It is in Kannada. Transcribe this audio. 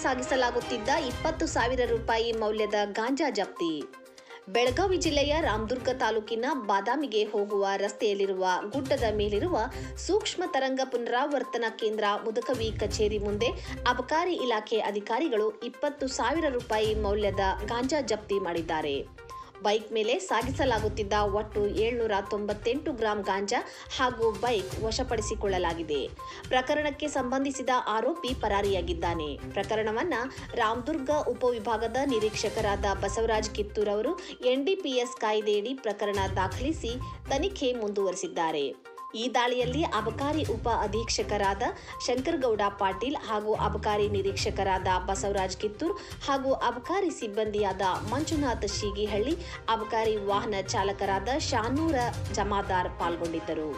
ಸಾಗಿಸಲಾಗುತ್ತಿದ್ದ 20,000 ರೂಪಾಯಿ ಮೌಲ್ಯದ ಗಾಂಜಾ ಜಪ್ತಿ. ಬೆಳಗಾವಿ ಜಿಲ್ಲೆಯ ರಾಮದುರ್ಗ ತಾಲೂಕಿನ ಬಾದಾಮಿಗೆ ಹೋಗುವ ರಸ್ತೆಯಲ್ಲಿರುವ ಗುಡ್ಡದ ಮೇಲಿರುವ ಸೂಕ್ಷ್ಮ ತರಂಗ ಪುನರಾವರ್ತನಾ ಕೇಂದ್ರ ಮುದಕವಿ ಕಚೇರಿ ಮುಂದೆ ಅಬಕಾರಿ ಇಲಾಖೆ ಅಧಿಕಾರಿಗಳು 20,000 ರೂಪಾಯಿ ಮೌಲ್ಯದ ಗಾಂಜಾ ಜಪ್ತಿ ಮಾಡಿದ್ದಾರೆ. ಬೈಕ್ ಮೇಲೆ ಸಾಗಿಸಲಾಗುತ್ತಿದ್ದ ಒಟ್ಟು 798 ಗ್ರಾಂ ಗಾಂಜಾ ಹಾಗೂ ಬೈಕ್ ವಶಪಡಿಸಿಕೊಳ್ಳಲಾಗಿದೆ. ಪ್ರಕರಣಕ್ಕೆ ಸಂಬಂಧಿಸಿದ ಆರೋಪಿ ಪರಾರಿಯಾಗಿದ್ದಾನೆ. ಪ್ರಕರಣವನ್ನ ರಾಮದುರ್ಗ ಉಪವಿಭಾಗದ ನಿರೀಕ್ಷಕರಾದ ಬಸವರಾಜ್ ಕಿತ್ತೂರ್ ಅವರು ಎನ್ಡಿಪಿಎಸ್ ಕಾಯ್ದೆಯಡಿ ಪ್ರಕರಣ ದಾಖಲಿಸಿ ತನಿಖೆ ಮುಂದುವರೆಸಿದ್ದಾರೆ. ಈ ದಾಳಿಯಲ್ಲಿ ಅಬಕಾರಿ ಉಪ ಅಧೀಕ್ಷಕರಾದ ಶಂಕರಗೌಡ ಪಾಟೀಲ್ ಹಾಗೂ ಅಬಕಾರಿ ನಿರೀಕ್ಷಕರಾದ ಬಸವರಾಜ್ ಕಿತ್ತೂರ್ ಹಾಗೂ ಅಬಕಾರಿ ಸಿಬ್ಬಂದಿಯಾದ ಮಂಜುನಾಥ್ ಶೀಗಿಹಳ್ಳಿ, ಅಬಕಾರಿ ವಾಹನ ಚಾಲಕರಾದ ಶಾನೂರ ಜಮಾದಾರ್ ಪಾಲ್ಗೊಂಡಿದ್ದರು.